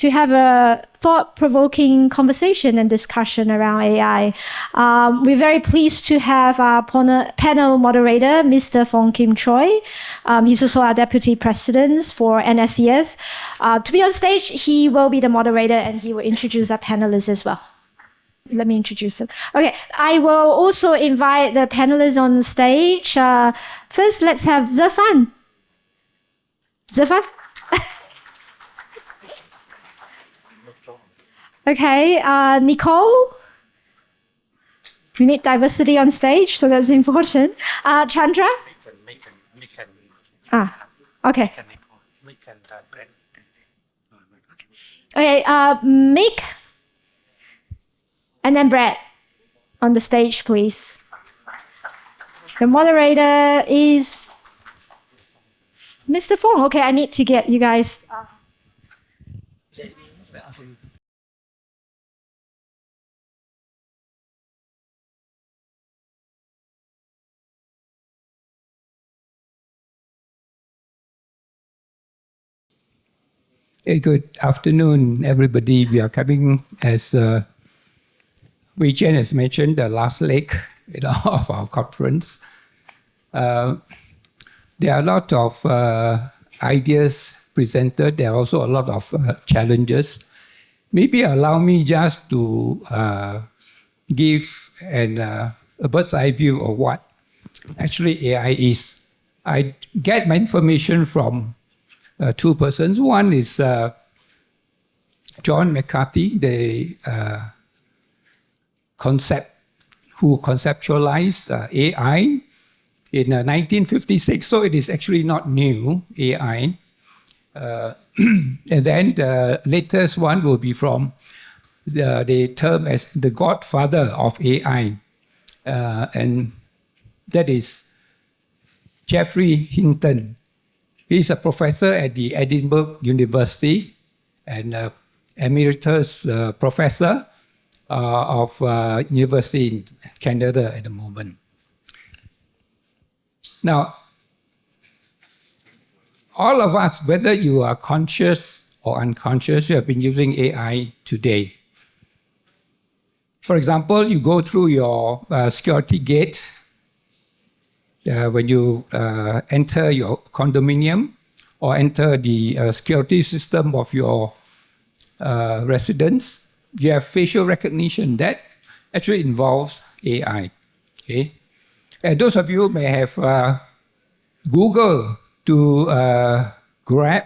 to have a thought-provoking conversation and discussion around AI. We're very pleased to have our panel moderator, Mr. Fong Choy. He's also our Deputy President for NSCS. To be on stage, he will be the moderator and he will introduce our panelists as well. Let me introduce them. Okay, I will also invite the panelists on the stage. First, let's have Zephan. Zephan? Okay, Nico. We need diversity on stage, so that's important. Chandra? Mick. Okay. Okay, Mick. And then Brad, on the stage, please. The moderator is Mr. Fong. Okay, I need to get you guys. Hey, good afternoon, everybody. We are coming, as Wei Chen has mentioned, the last leg of our conference. There are a lot of ideas presented. There are also a lot of challenges. Maybe allow me just to give a bird's eye view of what actually AI is. I get my information from two persons. One is John McCarthy, the who conceptualized AI in 1956. So it is actually not new, AI. And then the latest one will be from the term as the godfather of AI. And that is Geoffrey Hinton. He's a professor at the Edinburgh University and emeritus professor of university in Canada at the moment. Now, all of us, whether you are conscious or unconscious, you have been using AI today. For example, you go through your security gate when you enter your condominium or enter the security system of your residence. You have facial recognition. That actually involves AI. Okay? And those of you may have Google to Grab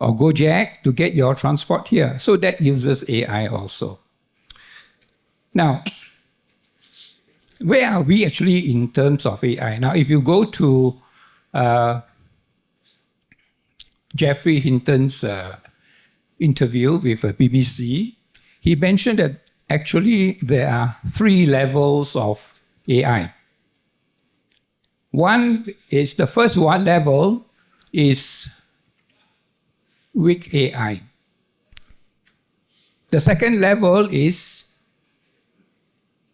or Gojek to get your transport here. So that uses AI also. Now, where are we actually in terms of AI? Now, if you go to Geoffrey Hinton's interview with BBC, he mentioned that actually there are three levels of AI. The first one level is weak AI. The second level is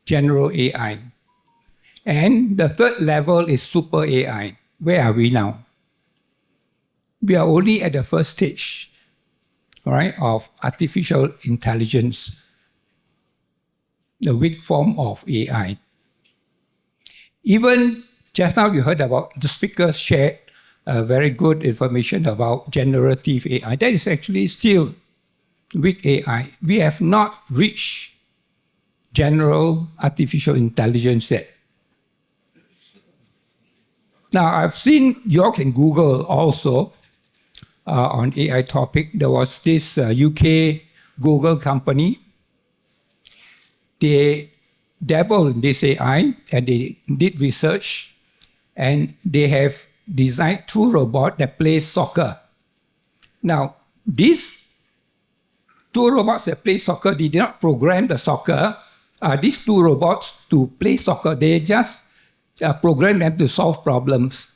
general AI. And the third level is super AI. Where are we now? We are only at the first stage, all right, of artificial intelligence, the weak form of AI. Even just now you heard about the speakers shared very good information about generative AI. That is actually still weak AI. We have not reached general artificial intelligence yet. Now, I've seen, you all can Google also on AI topic. There was this UK Google company. They dabbled in this AI and they did research and they have designed two robots that play soccer. Now, these two robots that play soccer, they did not program the soccer. These two robots to play soccer, they just program them to solve problems.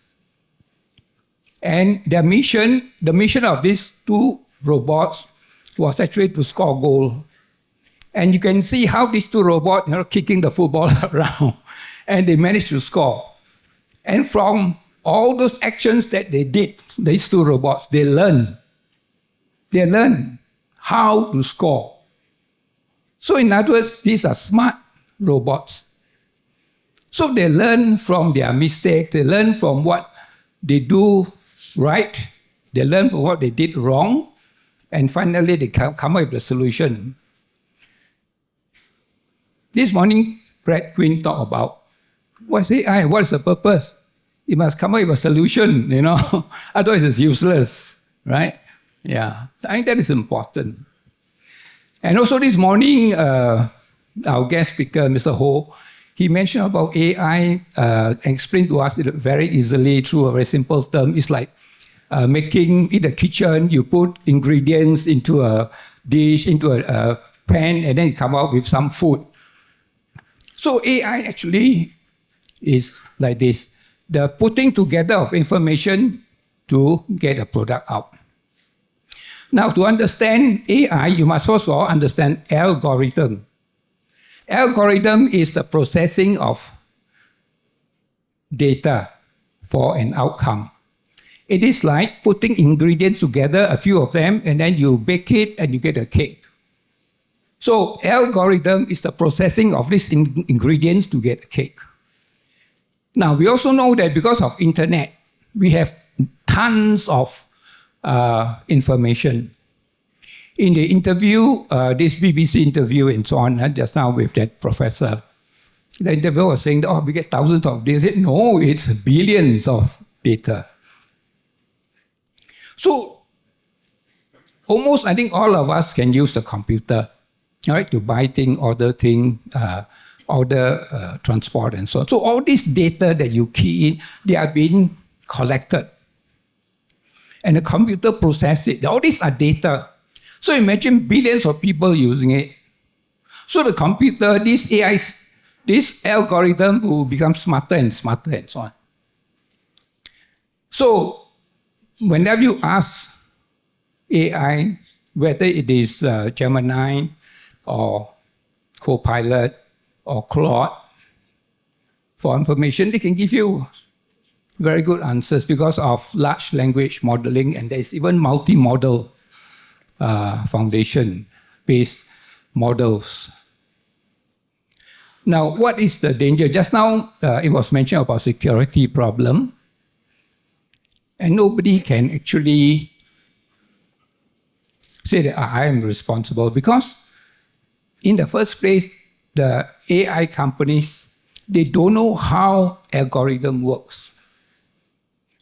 And the mission of these two robots was actually to score a goal. And you can see how these two robots are kicking the football around and they managed to score. And from all those actions that they did, these two robots, they learn how to score. So in other words, these are smart robots. So they learn from their mistakes, they learn from what they do right, they learn from what they did wrong, and finally they come up with a solution. This morning, Quinn talked about what's AI, what's the purpose? It must come up with a solution, otherwise it's useless, right? Yeah, so I think that is important. And also this morning, our guest speaker, Mr. Ho, he mentioned about AI, explained to us very easily through a very simple term. It's like making in the kitchen, you put ingredients into a dish, into a pan, and then you come out with some food. So AI actually is like this, the putting together of information to get a product out. Now, to understand AI, you must first of all understand algorithm. Algorithm is the processing of data for an outcome. It is like putting ingredients together, a few of them, and then you bake it and you get a cake. So algorithm is the processing of these ingredients to get a cake. Now, we also know that because of internet, we have tons of information. In the interview, this BBC interview and so on, just now with that professor, the interviewer was saying, we get thousands of data. I said, no, it's billions of data. So almost, I think all of us can use the computer, right, to buy things, order things, order transport and so on. So all this data that you key in, they are being collected. And the computer processes it. All these are data. So imagine billions of people using it. So the computer, this AI, this algorithm will become smarter and smarter and so on. So whenever you ask AI, whether it is Gemini or Copilot or Claude for information, they can give you very good answers because of large language modeling, and there's even multimodal foundation-based models. Now, what is the danger? Just now, it was mentioned about security problem, and nobody can actually say that I am responsible because, in the first place, the AI companies, they don't know how algorithm works.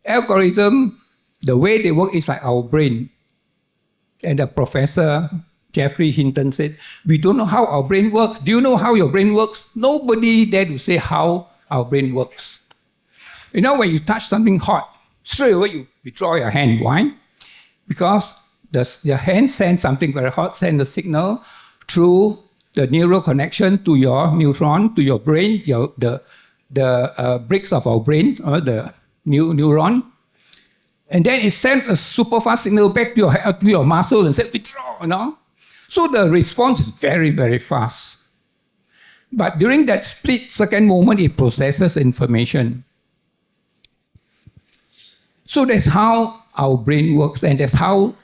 Algorithm, the way they work is like our brain. And the professor, Geoffrey Hinton, said, we don't know how our brain works. Do you know how your brain works? Nobody dare to say how our brain works. When you touch something hot, straight away you withdraw your hand. Why? Because your hand sends something very hot, sends a signal through the neural connection to your neuron, to your brain, the bricks of our brain, or the neuron, and then it sends a super fast signal back to your muscle and says, withdraw, So the response is very, very fast. But during that split-second moment, it processes information. So that's how our brain works, and that's how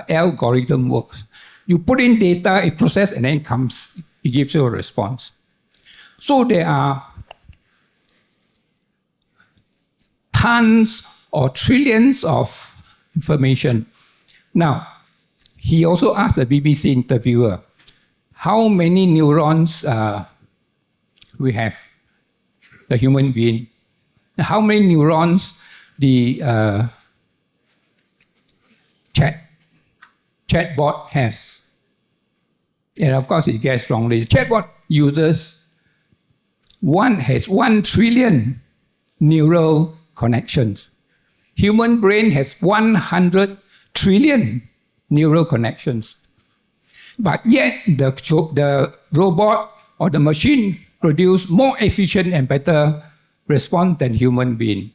algorithm works. You put in data, it processes, and then it gives you a response. So there are tons or trillions of information. Now, he also asked the BBC interviewer, how many neurons we have, the human being? How many neurons the chatbot has? And of course, he guessed wrongly. The chatbot has 1 trillion neural connections. Human brain has 100 trillion neural connections. But yet, the robot or the machine produce more efficient and better response than human being.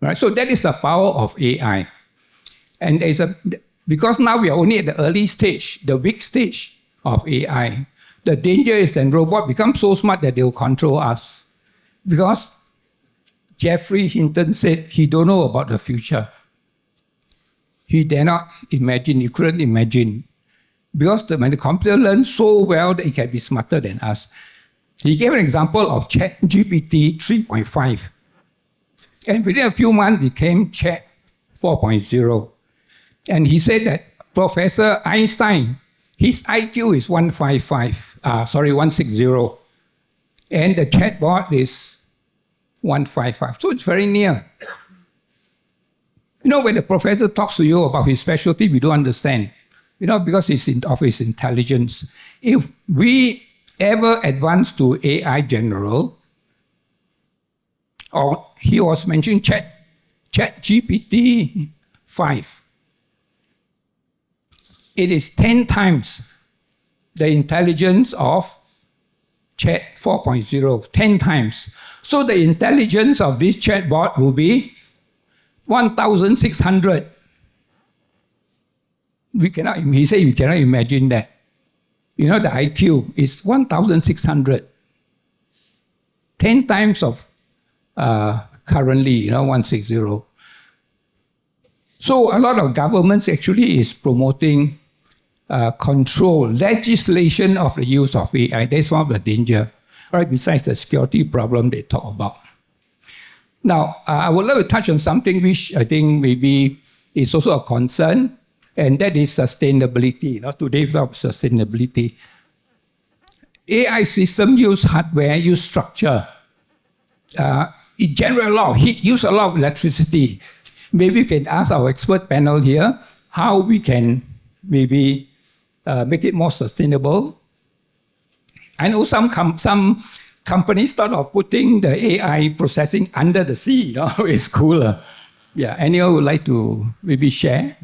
Right? So that is the power of AI. And because now we are only at the early stage, the weak stage of AI, the danger is that robots become so smart that they will control us. Because Geoffrey Hinton said he don't know about the future. he dare not imagine, he couldn't imagine. Because when the computer learns so well that it can be smarter than us. He gave an example of ChatGPT 3.5. And within a few months became Chat 4.0. And he said that Professor Einstein, his IQ is 160. And the chatbot is 155. So it's very near. When the professor talks to you about his specialty, we don't understand. Because it's of his intelligence. If we ever advance to AI general, or he was mentioning ChatGPT 5, it is 10 times the intelligence of Chat 4.0, 10 times. So the intelligence of this chatbot will be 1,600. He said we cannot imagine that. The IQ is 1,600. 10 times of currently, 160. So a lot of governments actually is promoting control, legislation of the use of AI. That's one of the danger, right? Besides the security problem they talk about. Now, I would like to touch on something which I think maybe is also a concern, and that is sustainability. Today's about sustainability. AI system use hardware, use structure. It generates a lot of heat, use a lot of electricity. Maybe we can ask our expert panel here how we can maybe make it more sustainable. I know some companies thought of putting the AI processing under the sea. It's cooler. Yeah, anyone would like to maybe share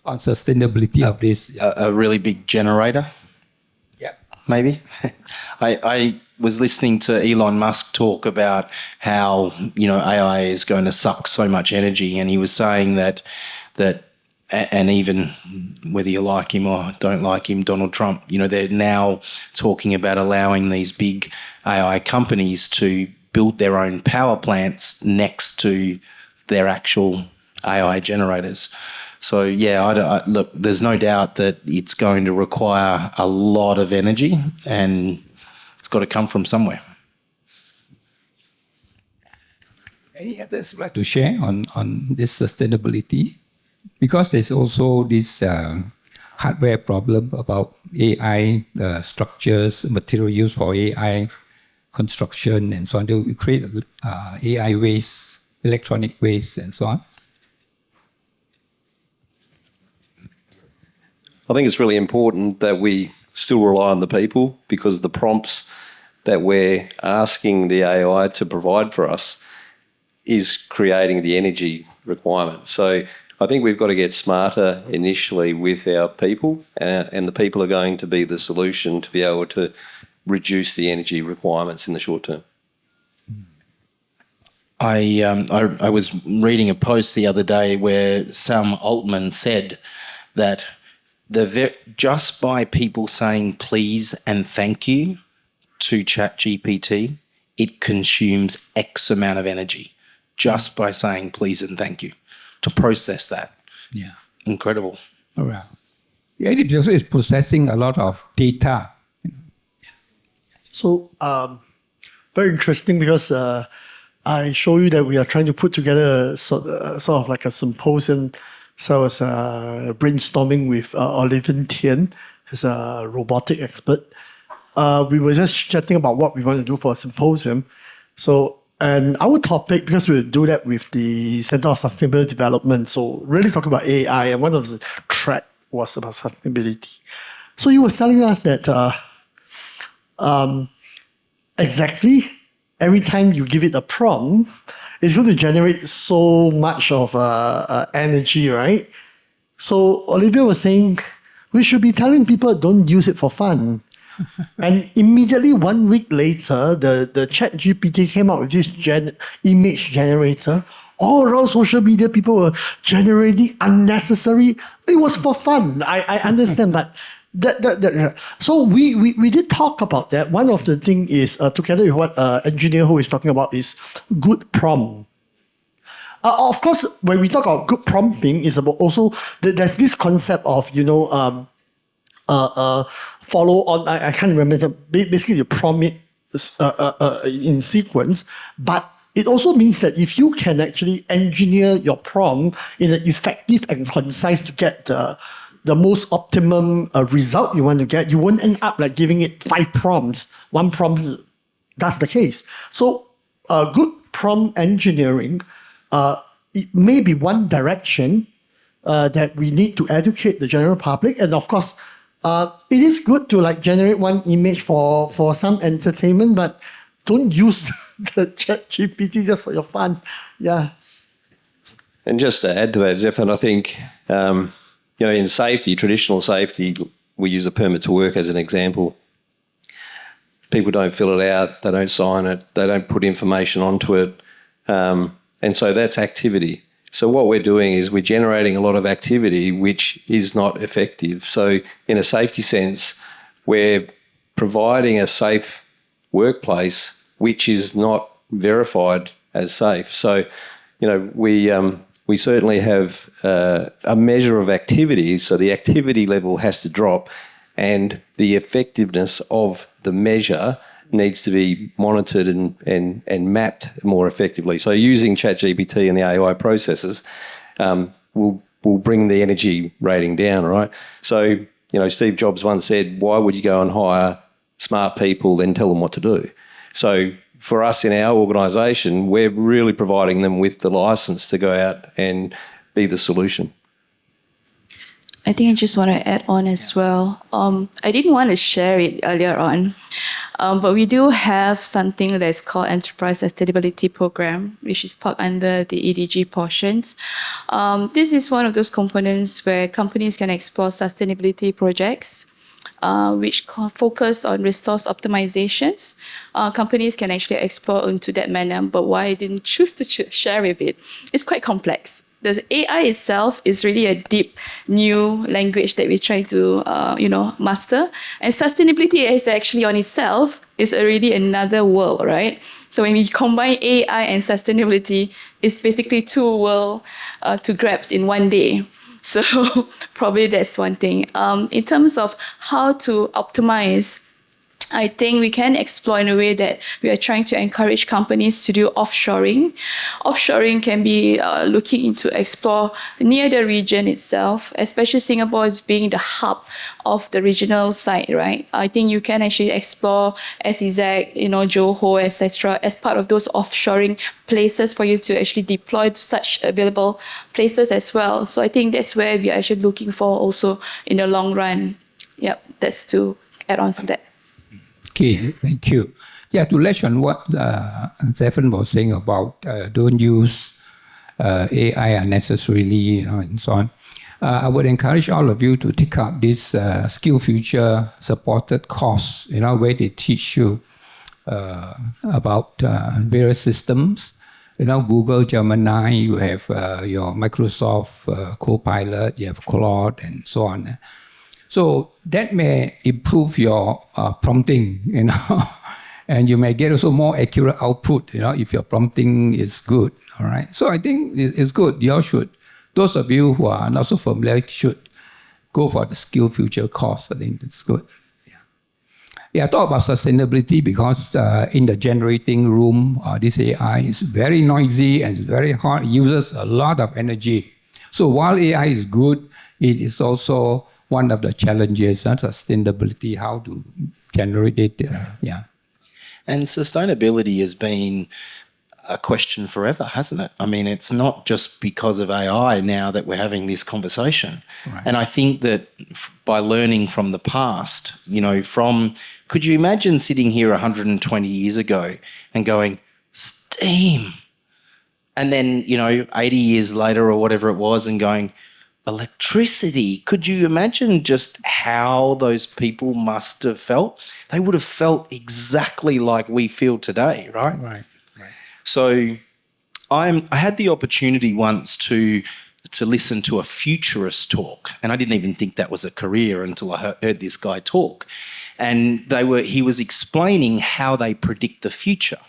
on sustainability of this? A really big generator? Yeah. Maybe? I was listening to Elon Musk talk about how, AI is going to suck so much energy, and he was saying that and even whether you like him or don't like him, Donald Trump, they're now talking about allowing these big AI companies to build their own power plants next to their actual AI generators. So, yeah, look, there's no doubt that it's going to require a lot of energy, and it's got to come from somewhere. Any others would like to share on this sustainability? Because there's also this hardware problem about AI structures, material used for AI construction, and so on. They will create AI waste, electronic waste, and so on. I think it's really important that we still rely on the people, because the prompts that we're asking the AI to provide for us is creating the energy requirement. So I think we've got to get smarter initially with our people, and the people are going to be the solution to be able to reduce the energy requirements in the short term. I was reading a post the other day where Sam Altman said that just by people saying please and thank you to ChatGPT, it consumes X amount of energy just by saying please and thank you to process that. Yeah. Incredible. All right. Yeah, it is processing a lot of data. So, very interesting, because I show you that we are trying to put together sort of like a symposium. So I was brainstorming with Oliver Tian, who's a robotic expert. We were just chatting about what we want to do for a symposium. So, and our topic, because we do that with the Center of Sustainable Development, so really talking about AI, and one of the threat was about sustainability. So he was telling us that exactly every time you give it a prompt, it's going to generate so much of energy, right? So Olivia was saying, we should be telling people don't use it for fun. And immediately 1 week later, the ChatGPT came out with this image generator. All around social media, people were generating unnecessary. It was for fun. I understand, but so we did talk about that. One of the things is, together with what engineer who is talking about, is good prompt. Of course, when we talk about good prompting, it's about also there's this concept of follow on. I can't remember. Basically, you prompt it in sequence, but it also means that if you can actually engineer your prompt in an effective and concise to get the most optimum result you want to get, you won't end up like giving it 5 prompts. One prompt does the case. So good prompt engineering, it may be one direction that we need to educate the general public. And of course, it is good to like generate one image for some entertainment, but don't use the ChatGPT just for your fun. Yeah. And just to add to that, Zephan, I think, in safety, traditional safety, we use a permit to work as an example. People don't fill it out, they don't sign it, they don't put information onto it. And so that's activity. So what we're doing is we're generating a lot of activity which is not effective. So in a safety sense, we're providing a safe workplace which is not verified as safe. So, we certainly have a measure of activity, so the activity level has to drop and the effectiveness of the measure needs to be monitored and mapped more effectively. So using ChatGPT and the AI processes will bring the energy rating down, right? So, Steve Jobs once said, why would you go and hire smart people then tell them what to do? So for us in our organisation, we're really providing them with the license to go out and be the solution. I think I just want to add on as well. I didn't want to share it earlier on, but we do have something that's called Enterprise Sustainability Program, which is part under the EDG portions. This is one of those components where companies can explore sustainability projects, which focus on resource optimizations. Companies can actually explore into that manner, but why I didn't choose to share with it, it's quite complex. The AI itself is really a deep new language that we're trying to, master. And sustainability is actually on itself is already another world, right? So when we combine AI and sustainability, it's basically 2 worlds to grasp in one day. So probably that's one thing. In terms of how to optimize, I think we can explore in a way that we are trying to encourage companies to do offshoring. Offshoring can be looking into explore near the region itself, especially Singapore as being the hub of the regional side, right? I think you can actually explore SEZ, Johor, etc. as part of those offshoring places for you to actually deploy such available places as well. So I think that's where we are actually looking for also in the long run. Yep, that's to add on from that. Okay, thank you. Yeah, to let on what Zephan was saying about don't use AI unnecessarily, and so on. I would encourage all of you to take up this Skill Future supported course, where they teach you about various systems. Google, Gemini, you have your Microsoft Copilot, you have Claude, and so on. So that may improve your prompting, and you may get also more accurate output, if your prompting is good, all right? So I think it's good. You all should, those of you who are not so familiar, should go for the Skill Future course. I think that's good. Yeah, I talk about sustainability because in the generating room, this AI is very noisy and it's very hot. It uses a lot of energy. So while AI is good, it is also one of the challenges, sustainability, how to generate it. And sustainability has been a question forever, hasn't it? I mean, it's not just because of AI now that we're having this conversation. Right. And I think that by learning from the past, could you imagine sitting here 120 years ago and going, steam? And then, 80 years later or whatever it was and going, electricity. Could you imagine just how those people must have felt? They would have felt exactly like we feel today, right? Right. So I had the opportunity once to listen to a futurist talk, and I didn't even think that was a career until I heard this guy talk. And he was explaining how they predict the future.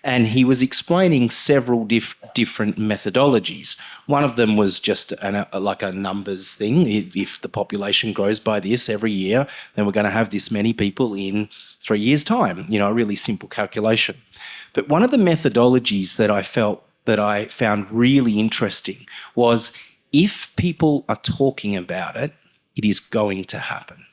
And he was explaining several different methodologies. One of them was just like a numbers thing. If the population grows by this every year, then we're going to have this many people in 3 years' time. You know, a really simple calculation. But one of the methodologies that I found really interesting was if people are talking about it, it is going to happen.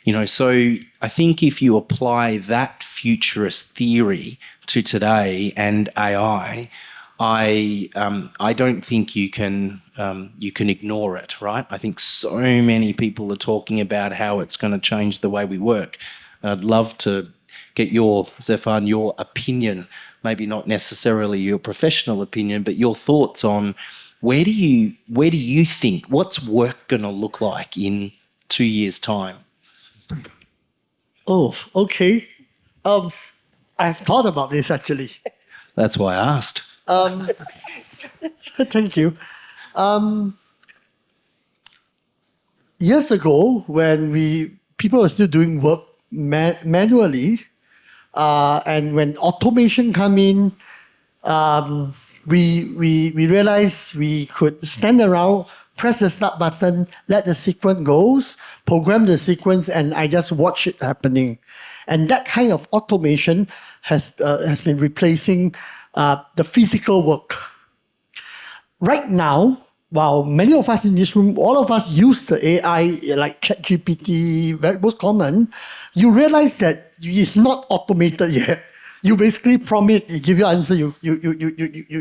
You know, so I think if you apply that futurist theory to today and AI, I don't think you can ignore it, right? I think so many people are talking about how it's going to change the way we work. And I'd love to get Zephan, your opinion, maybe not necessarily your professional opinion, but your thoughts on where do you think, what's work going to look like in 2 years' time? Oh, okay. I've thought about this actually. That's why I asked. Thank you. Years ago, when people were still doing work manually, and when automation came in, we realized we could stand around, press the start button, let the sequence goes, program the sequence, and I just watch it happening. And that kind of automation has been replacing the physical work. Right now, while many of us in this room, all of us use the AI like ChatGPT, very most common, you realize that it's not automated yet. You basically prompt it, it gives you an answer, you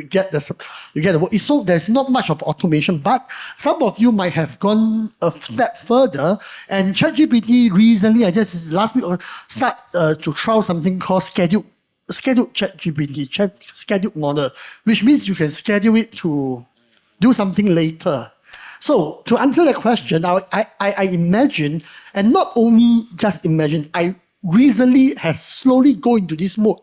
get the work. So there's not much of automation, but some of you might have gone a step further. And ChatGPT recently, I just last week, start to trial something called scheduled ChatGPT, scheduled model, which means you can schedule it to do something later. So to answer the question, I imagine, and not only just imagine, I recently has slowly go into this mode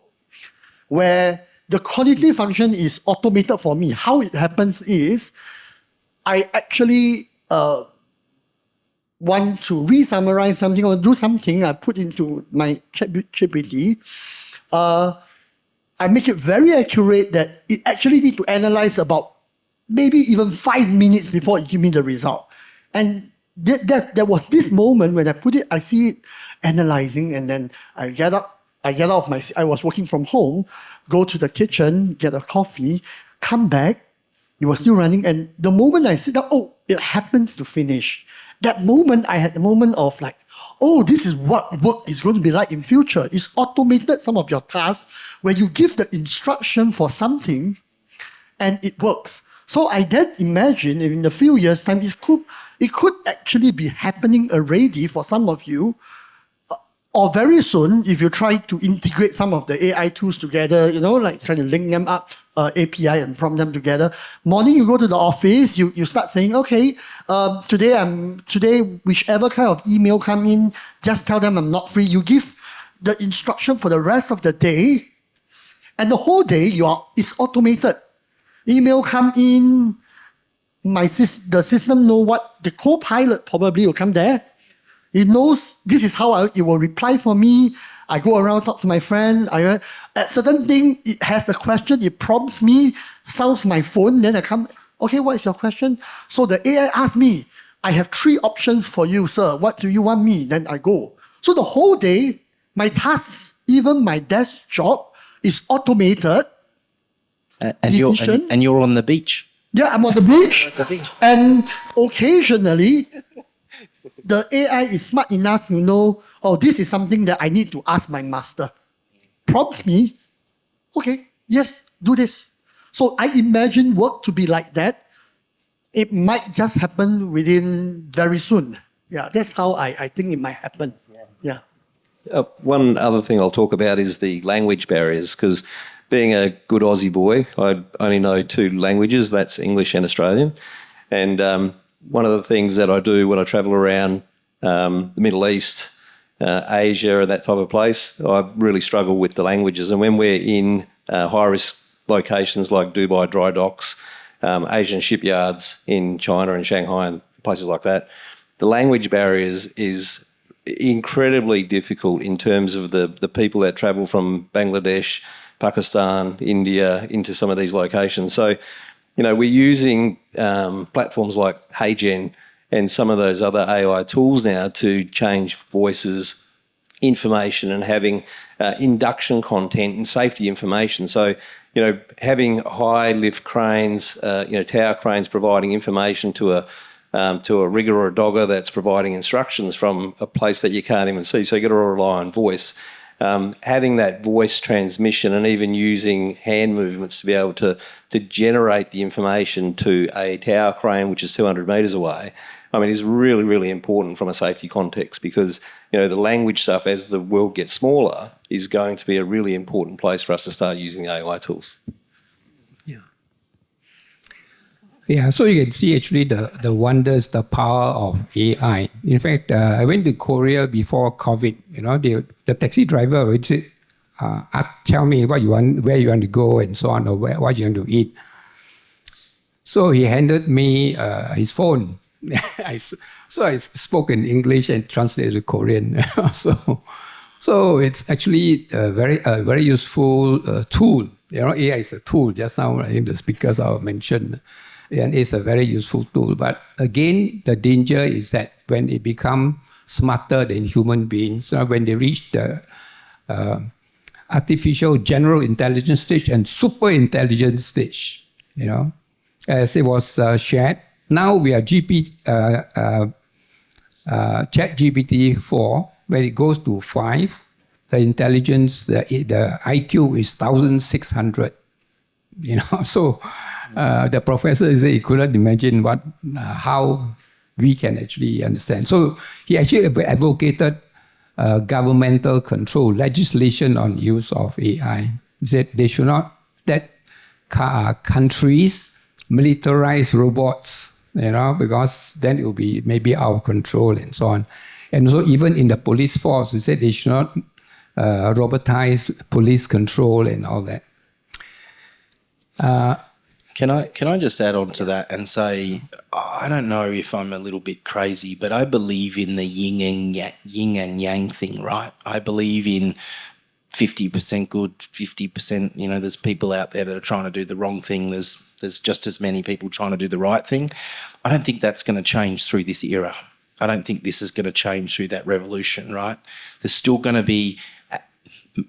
where the cognitive function is automated for me. How it happens is I actually want to re-summarize something or do something, I put into my ChatGPT. I make it very accurate that it actually need to analyze about maybe even 5 minutes before it give me the result. And there was this moment when I put it, I see it analyzing, and then I get off I was working from home, go to the kitchen, get a coffee, come back, it was still running, and the moment I sit down, oh, it happens to finish. That moment, I had a moment of like, oh, this is what work is going to be like in future. It's automated some of your tasks where you give the instruction for something and it works. So I then imagine in a few years' time, it could actually be happening already for some of you, or very soon, if you try to integrate some of the AI tools together, like trying to link them up, API and prompt them together. Morning, you go to the office, you start saying, okay, today, whichever kind of email come in, just tell them I'm not free. You give the instruction for the rest of the day, and the whole day it's automated. Email come in, the system know what, the co-pilot probably will come there. It knows this is how it will reply for me. I go around, talk to my friend. At certain thing, it has a question, it prompts me, sounds my phone, then I come, okay, what is your question? So the AI asks me, I have 3 options for you, sir. What do you want me? Then I go. So the whole day, my tasks, even my desk job, is automated. And you're on the beach. Yeah, I'm on the beach. And occasionally, the AI is smart enough to know, oh, this is something that I need to ask my master. Prompts me, okay, yes, do this. So I imagine work to be like that. It might just happen within very soon. Yeah, that's how I think it might happen. Yeah. One other thing I'll talk about is the language barriers, because being a good Aussie boy, I only know 2 languages, that's English and Australian. And one of the things that I do when I travel around the Middle East, Asia and that type of place, I really struggle with the languages. And when we're in high-risk locations like Dubai dry docks, Asian shipyards in China and Shanghai and places like that, the language barriers is incredibly difficult in terms of the people that travel from Bangladesh Pakistan, India, into some of these locations. So, we're using platforms like HeyGen and some of those other AI tools now to change voices, information, and having induction content and safety information. So, having high lift cranes, tower cranes providing information to a rigger or a dogger that's providing instructions from a place that you can't even see. So you've got to rely on voice. Having that voice transmission and even using hand movements to be able to generate the information to a tower crane, which is 200 metres away, is really, really important from a safety context, because, the language stuff, as the world gets smaller, is going to be a really important place for us to start using AI tools. Yeah, so you can see actually the wonders, the power of AI. In fact, I went to Korea before COVID. The taxi driver would say, tell me what you want, where you want to go, and so on, or what you want to eat. So he handed me his phone. So I spoke in English and translated to Korean. So it's actually a very useful tool. AI is a tool. Just now, I think the speakers have mentioned. And it's a very useful tool. But again, the danger is that when it becomes smarter than human beings, when they reach the artificial general intelligence stage and super intelligence stage, as it was shared, now we are ChatGPT-4. When it goes to 5, the intelligence, the IQ is 1,600. So the professor said he couldn't imagine how we can actually understand. So he actually advocated governmental control, legislation on use of AI. He said they should not let countries militarize robots, because then it will be maybe out of control and so on. And so even in the police force, he said they should not robotize police control and all that. Can I just add on to that and say, I don't know if I'm a little bit crazy, but I believe in the yin and yang thing, right? I believe in 50% good, 50%, there's people out there that are trying to do the wrong thing. There's just as many people trying to do the right thing. I don't think that's going to change through this era. I don't think this is going to change through that revolution, right? There's still going to be,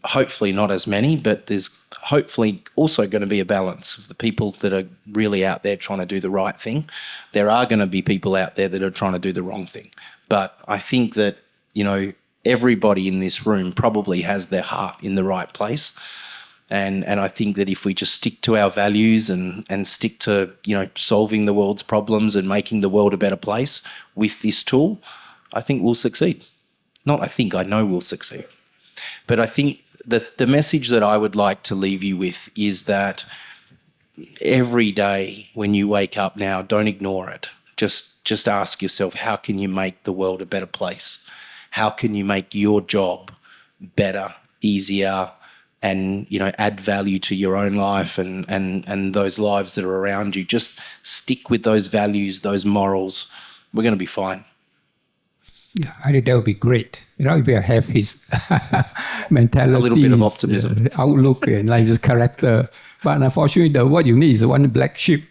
hopefully not as many, but there's hopefully also going to be a balance of the people that are really out there trying to do the right thing. There are going to be people out there that are trying to do the wrong thing. But I think that, everybody in this room probably has their heart in the right place. And I think that if we just stick to our values and stick to, solving the world's problems and making the world a better place with this tool, I think we'll succeed. I know we'll succeed. But I think that the message that I would like to leave you with is that every day when you wake up now, don't ignore it. Just ask yourself, how can you make the world a better place? How can you make your job better, easier, and add value to your own life and those lives that are around you? Just stick with those values, those morals. We're going to be fine. Yeah, I think that would be great. If we have his mentality, a little bit of optimism, outlook, and like his character. But unfortunately, what you need is one black sheep.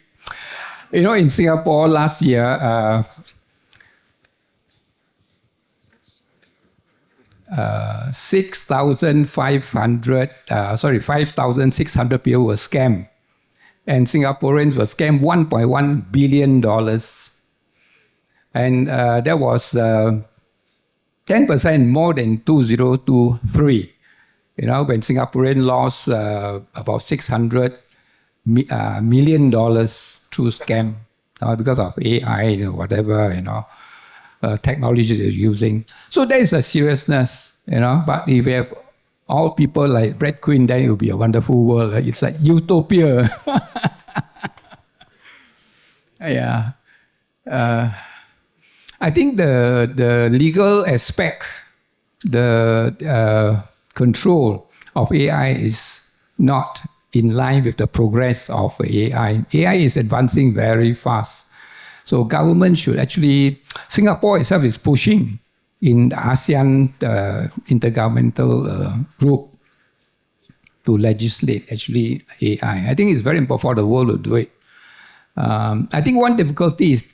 In Singapore last year, 5,600 people were scammed. And Singaporeans were scammed $1.1 billion. And that was 10% more than 2023. When Singaporeans lost about $600 million through scam because of AI, whatever, technology they're using. So there is a seriousness, But if we have all people like Brad Quinn, then it will be a wonderful world. It's like utopia. Yeah. I think the legal aspect, the control of AI is not in line with the progress of AI. AI is advancing very fast. So government should actually, Singapore itself is pushing in the ASEAN intergovernmental group to legislate actually AI. I think it's very important for the world to do it. I think one difficulty is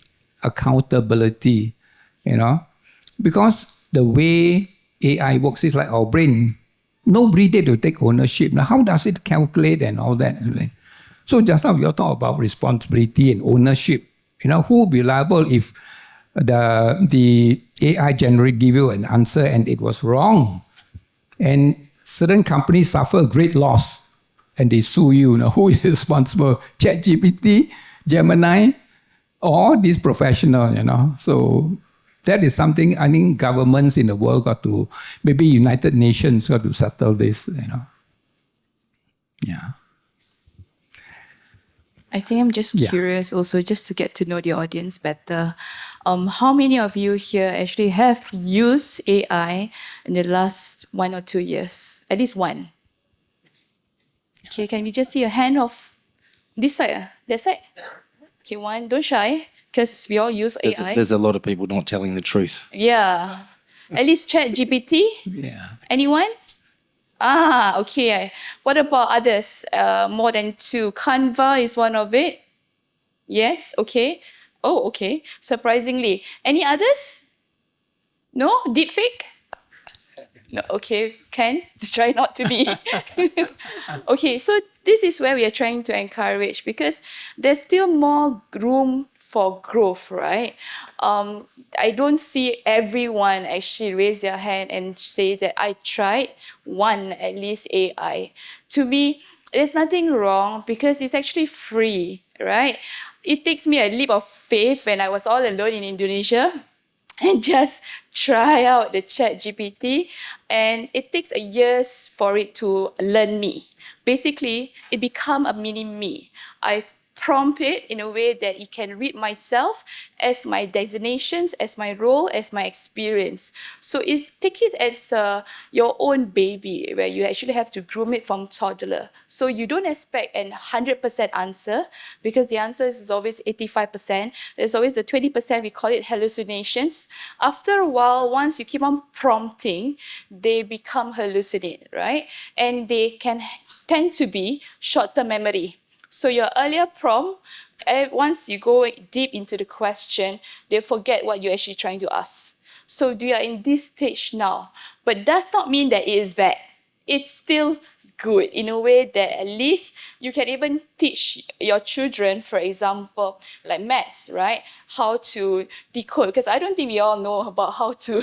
accountability, because the way AI works is like our brain. Nobody dare to take ownership. Now, how does it calculate and all that? So just now we all talk about responsibility and ownership. Who will be liable if the AI generally give you an answer and it was wrong? And certain companies suffer great loss and they sue you. Who is responsible? ChatGPT, Gemini, or this professional, So that is something I think governments in the world got to, maybe United Nations got to settle this, Yeah. I think I'm just curious also, just to get to know the audience better. How many of you here actually have used AI in the last 1 or 2 years? At least one. Okay, can we just see a hand of this side, that side? Okay, one, don't shy, because we all use AI. There's a lot of people not telling the truth. Yeah. At least ChatGPT? Yeah. Anyone? Okay. What about others? More than 2. Canva is one of it. Yes, okay. Oh, okay. Surprisingly. Any others? No? Deepfake? No, okay. Can try not to be. Okay, so this is where we are trying to encourage, because there's still more room for growth, right? I don't see everyone actually raise their hand and say that I tried one, at least AI. To me, there's nothing wrong because it's actually free, right? It takes me a leap of faith when I was all alone in Indonesia and just try out the ChatGPT, and it takes a years for it to learn me. Basically, it become a mini me. I prompt it in a way that it can read myself as my designations, as my role, as my experience. So take it as your own baby, where you actually have to groom it from toddler. So you don't expect a 100% answer, because the answer is always 85%. There's always the 20%, we call it hallucinations. After a while, once you keep on prompting, they become hallucinate, right? And they can tend to be short-term memory. So your earlier prompt, once you go deep into the question, they forget what you're actually trying to ask. So you are in this stage now, but does not mean that it is bad. It's still good in a way that at least you can even teach your children, for example, like maths, right? How to decode, because I don't think we all know about how to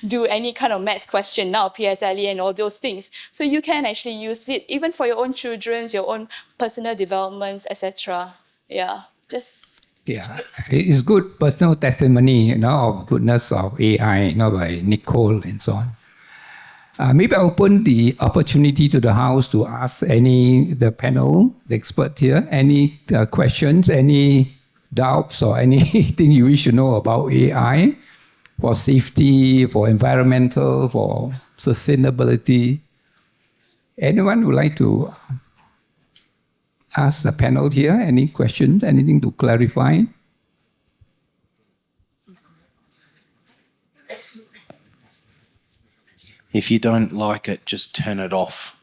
do any kind of maths question now, PSLE and all those things. So you can actually use it even for your own children, your own personal developments, etc. Yeah, just... Yeah, it's good personal testimony, of goodness of AI, by Nicole and so on. Maybe I open the opportunity to the house to ask the panel, the expert here, any questions, any doubts or anything you wish to know about AI for safety, for environmental, for sustainability. Anyone would like to ask the panel here any questions, anything to clarify? If you don't like it, just turn it off.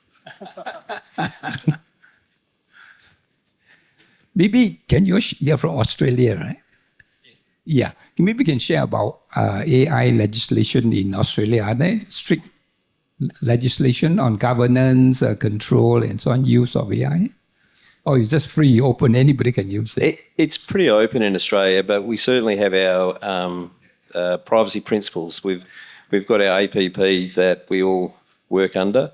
Maybe you're from Australia, right? Yeah. Maybe you can share about AI legislation in Australia. Are there strict legislation on governance, control, and so on, use of AI? Or it's just free, open, anybody can use it? It's pretty open in Australia, but we certainly have our privacy principles. We've got our APP that we all work under.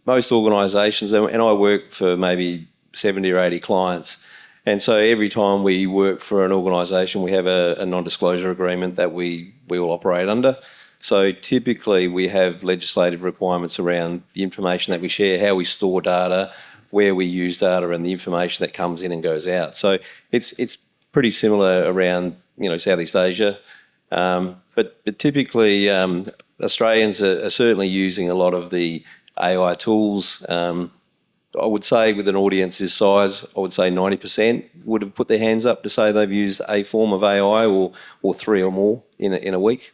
Most organisations, and I work for maybe 70 or 80 clients, and so every time we work for an organisation, we have a non-disclosure agreement that we all operate under. So typically we have legislative requirements around the information that we share, how we store data, where we use data, and the information that comes in and goes out. So it's pretty similar around Southeast Asia. But typically, Australians are certainly using a lot of the AI tools. I would say with an audience this size, I would say 90% would have put their hands up to say they've used a form of AI or 3 or more in a week.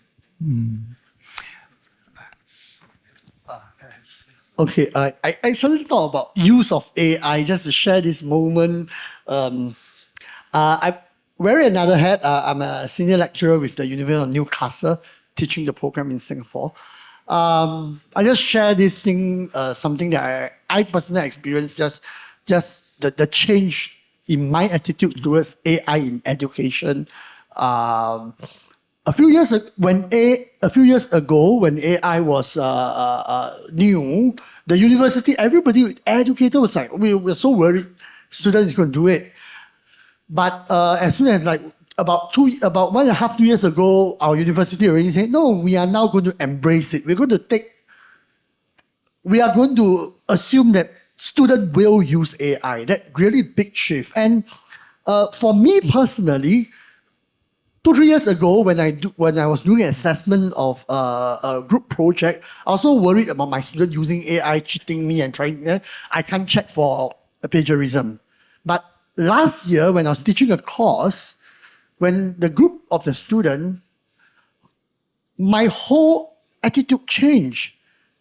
Okay, I suddenly thought about use of AI just to share this moment. I wear another hat. I'm a senior lecturer with the University of Newcastle, teaching the program in Singapore. I just share this thing, something that I personally experienced, just the change in my attitude towards AI in education. A few years ago, when AI was new, the university, everybody, educator was like, we were so worried students couldn't do it. But as soon as like about 1.5, 2 years ago, our university already said, no, we are now going to embrace it. We are going to assume that students will use AI. That really big shift. And for me personally, 2-3 years ago, when I was doing an assessment of a group project, I was also worried about my student using AI, cheating me and trying. I can't check for a plagiarism. But last year, when I was teaching a course, when the group of the student, my whole attitude changed.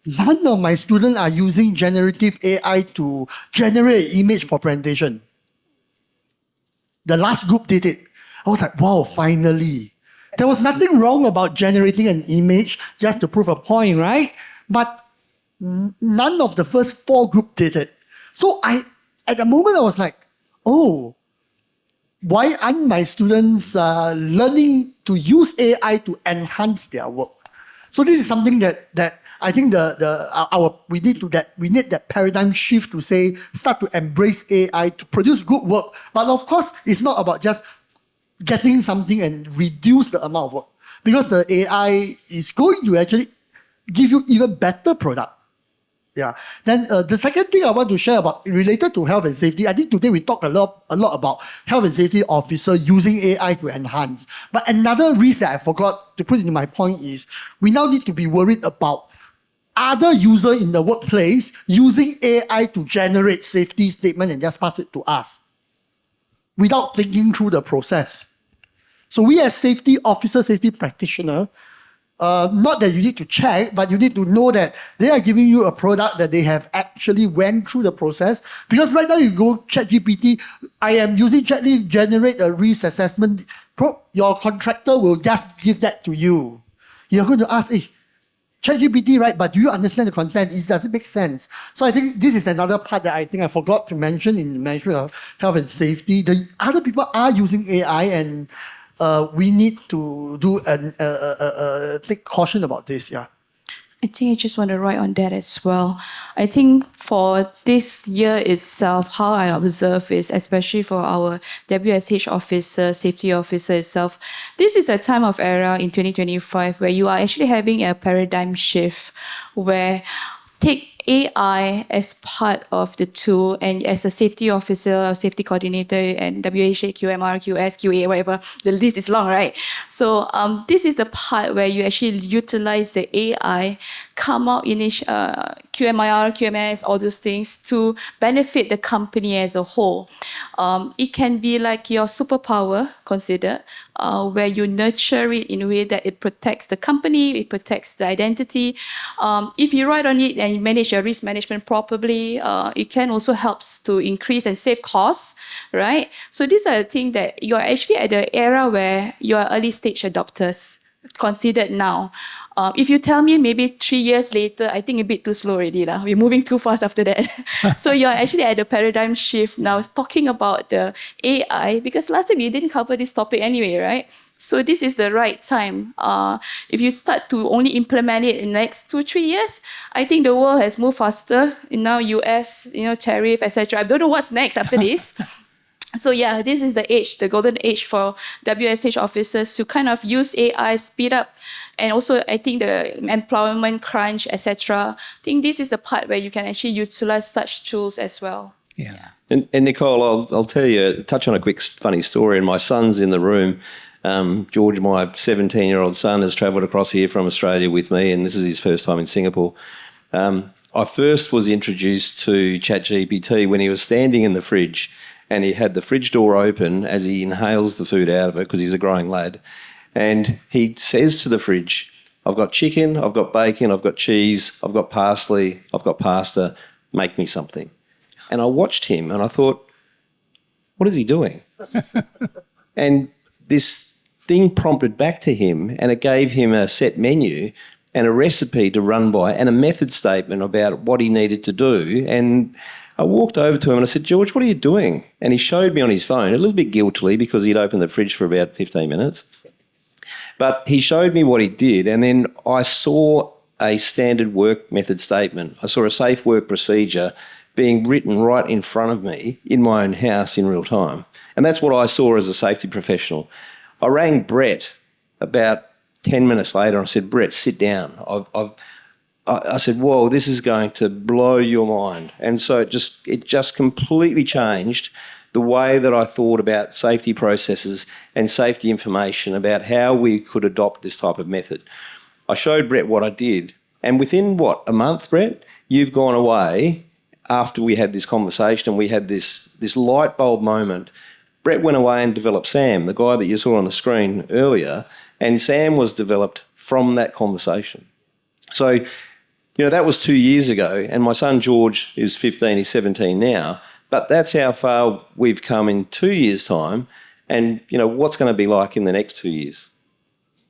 None of my students are using generative AI to generate an image for presentation. The last group did it. I was like, wow, finally. There was nothing wrong about generating an image just to prove a point, right? But none of the first 4 groups did it. So at the moment, I was like, oh, why aren't my students learning to use AI to enhance their work? So this is something that I think we need that paradigm shift to say start to embrace AI to produce good work. But of course, it's not about just getting something and reduce the amount of work, because the AI is going to actually give you even better product. Yeah. Then the second thing I want to share about related to health and safety, I think today we talk a lot about health and safety officer using AI to enhance. But another risk that I forgot to put into my point is we now need to be worried about other users in the workplace using AI to generate safety statement and just pass it to us without thinking through the process. So we as safety officer, safety practitioner, not that you need to check, but you need to know that they are giving you a product that they have actually went through the process. Because right now you go ChatGPT, I am using ChatGPT to generate a risk assessment. Your contractor will just give that to you. You're going to ask, ChatGPT, right? But do you understand the content? Does it make sense? So I think this is another part that I think I forgot to mention in management of health and safety. The other people are using AI, and we need to do take caution about this. Yeah. I think I just want to write on that as well. I think for this year itself, how I observe is, especially for our WSH officer, safety officer itself, this is the time of era in 2025 where you are actually having a paradigm shift where take AI as part of the tool, and as a safety officer, safety coordinator, and WHA, QMR, QS, QA, whatever, the list is long, right? So this is the part where you actually utilize the AI, come out in QMIR, QMS, all those things to benefit the company as a whole. It can be like your superpower considered, where you nurture it in a way that it protects the company, it protects the identity. If you write on it and you manage your risk management properly, it can also help to increase and save costs, right? So these are the things that you're actually at the era where you're early stage adopters considered now. If you tell me maybe 3 years later, I think a bit too slow already. We're moving too fast after that. So you're actually at the paradigm shift now, talking about the AI, because last time you didn't cover this topic anyway, right? So this is the right time. If you start to only implement it in the next 2-3 years, I think the world has moved faster. Now US, tariff, etc. I don't know what's next after this. So yeah, this is the age, the golden age for WSH officers to kind of use AI, speed up, and also I think the employment crunch, etc. I think this is the part where you can actually utilize such tools as well. Yeah. And Nicole, I'll tell you, touch on a quick funny story. And my son's in the room. George, my 17-year-old son, has travelled across here from Australia with me, and this is his first time in Singapore. I first was introduced to ChatGPT when he was standing in the fridge, and he had the fridge door open as he inhales the food out of it because he's a growing lad. And he says to the fridge, I've got chicken, I've got bacon, I've got cheese, I've got parsley, I've got pasta, make me something. And I watched him and I thought, what is he doing? And this thing prompted back to him and it gave him a set menu and a recipe to run by and a method statement about what he needed to do. And I walked over to him and I said, George, what are you doing? And he showed me on his phone, a little bit guiltily because he'd opened the fridge for about 15 minutes. But he showed me what he did, and then I saw a standard work method statement. I saw a safe work procedure being written right in front of me in my own house in real time. And that's what I saw as a safety professional. I rang Brett about 10 minutes later and I said, Brett, sit down. I said, whoa, this is going to blow your mind. And so it just completely changed the way that I thought about safety processes and safety information about how we could adopt this type of method. I showed Brett what I did, and within, a month, Brett, you've gone away after we had this conversation and we had this light bulb moment. Brett went away and developed Sam, the guy that you saw on the screen earlier, and Sam was developed from that conversation. So, that was 2 years ago, and my son George is 15, he's 17 now. But that's how far we've come in 2 years' time, and what's going to be like in the next 2 years.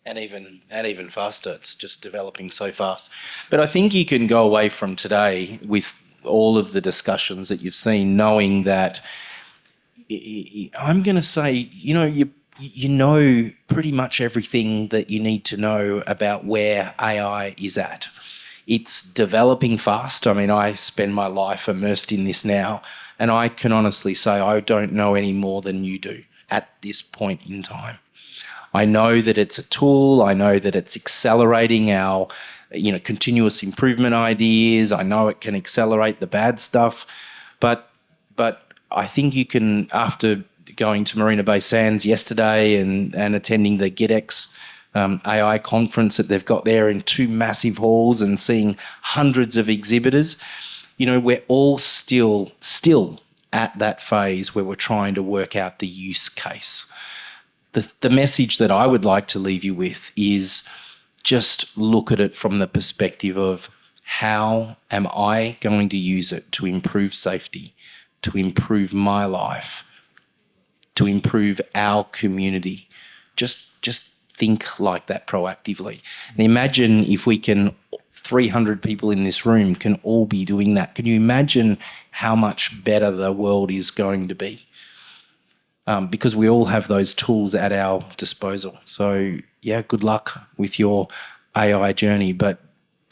And even faster. It's just developing so fast. But I think you can go away from today with all of the discussions that you've seen, knowing that I'm going to say, you know pretty much everything that you need to know about where AI is at. It's developing fast. I mean, I spend my life immersed in this now. And I can honestly say I don't know any more than you do at this point in time. I know that it's a tool. I know that it's accelerating our, continuous improvement ideas. I know it can accelerate the bad stuff. But I think you can, after going to Marina Bay Sands yesterday and attending the GetX AI conference that they've got there in 2 massive halls and seeing hundreds of exhibitors, we're all still at that phase where we're trying to work out the use case. The message that I would like to leave you with is just look at it from the perspective of how am I going to use it to improve safety, to improve my life, to improve our community. Just think like that proactively. And imagine if we can 300 people in this room can all be doing that. Can you imagine how much better the world is going to be? Because we all have those tools at our disposal. So, good luck with your AI journey. But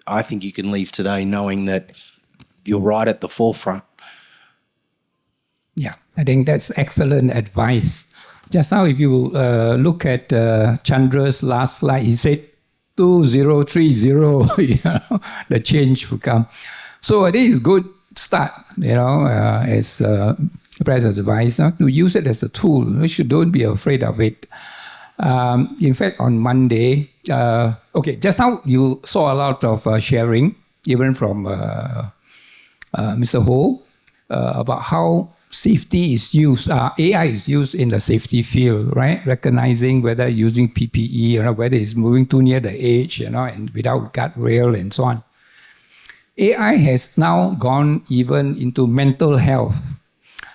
I think you can leave today knowing that you're right at the forefront. Yeah, I think that's excellent advice. Just now, if you look at Chandra's last slide, he said, 2030, the change will come. So I think it's a good start, as President's advice, to use it as a tool. Don't be afraid of it. In fact, on Monday, just now you saw a lot of sharing, even from Mr. Ho, about how safety is used, AI is used in the safety field, right? Recognizing whether using PPE, whether it's moving too near the edge, and without guardrail and so on. AI has now gone even into mental health.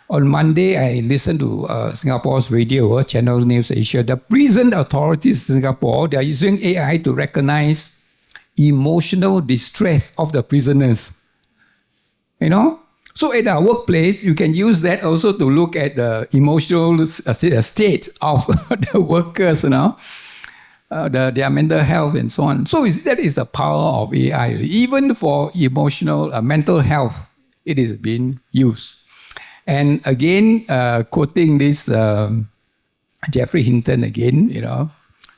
On Monday, I listened to Singapore's radio, Channel News Asia. The prison authorities in Singapore, they are using AI to recognize emotional distress of the prisoners. So at our workplace, you can use that also to look at the emotional state of the workers, their mental health and so on. So that is the power of AI. Even for emotional, mental health, it is being used. And again, quoting this Jeffrey Hinton again,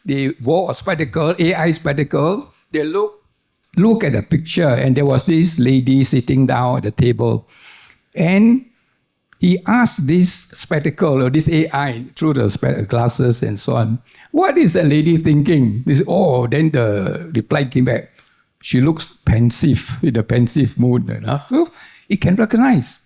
they wore a spectacle, AI spectacle. They look at the picture, and there was this lady sitting down at the table. And he asked this spectacle, or this AI, through the glasses and so on, what is the lady thinking? Then the reply came back. She looks pensive, in a pensive mood. So he can recognize.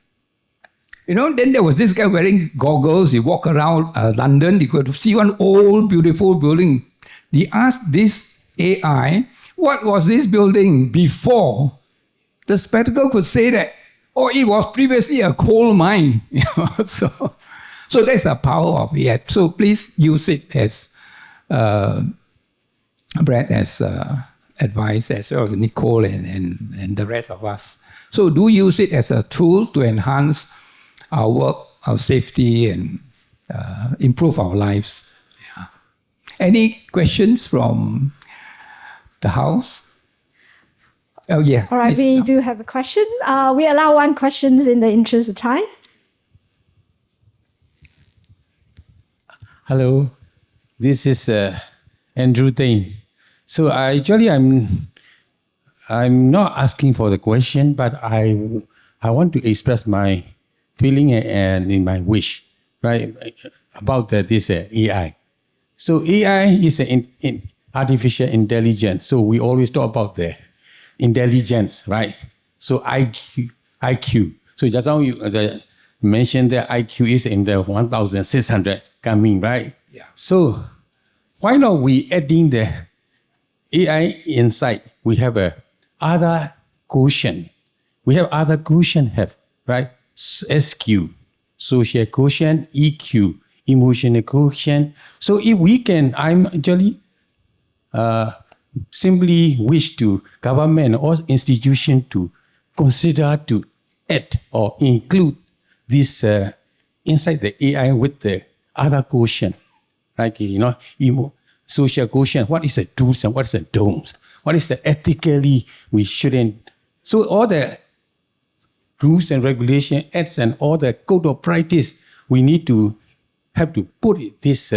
Then there was this guy wearing goggles. He walked around London. He could see one old, beautiful building. He asked this AI, what was this building before? The spectacle could say that, oh, it was previously a coal mine. So that's the power of it. So please use it as Brad as advice, as well as Nicole and the rest of us. So do use it as a tool to enhance our work, our safety, and improve our lives. Yeah. Any questions from the house? Oh, yeah. All right, please. we do have a question. We allow one question in the interest of time. Hello, this is Andrew Tain. So I'm not asking for the question, but I want to express my feeling and in my wish, right, about this AI. So AI is an artificial intelligence. So we always talk about the intelligence, right? So IQ. So just now you mentioned that IQ is in the 1,600 coming, right? Yeah. So why not we adding the AI inside? We have a other quotient. We have other quotient right? SQ, social quotient, EQ, emotional quotient. So if we can, I'm actually simply wish to government or institution to consider to add or include this inside the AI with the other quotient, like social quotient. What is the do's and what's the don'ts? What is the ethically we shouldn't? So all the rules and regulation acts and all the code of practice we need to have to put this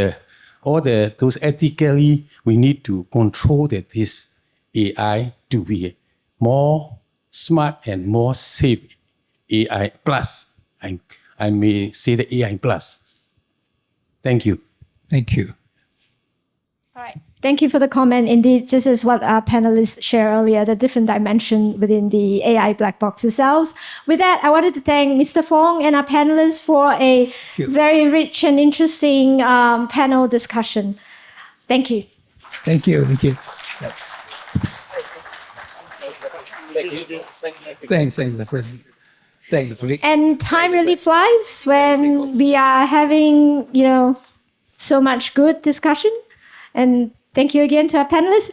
all those ethically we need to control this AI to be more smart and more safe AI plus. I may say the AI plus. Thank you. Thank you. All right. Thank you for the comment. Indeed, just as what our panelists shared earlier, the different dimension within the AI black box itself. With that, I wanted to thank Mr. Fong and our panelists for a very rich and interesting panel discussion. Thank you. Thank you. Thank you. Yes. Thanks, Zephan. Thanks, Putri. And time really flies when we are having, so much good discussion. And thank you again to our panelists.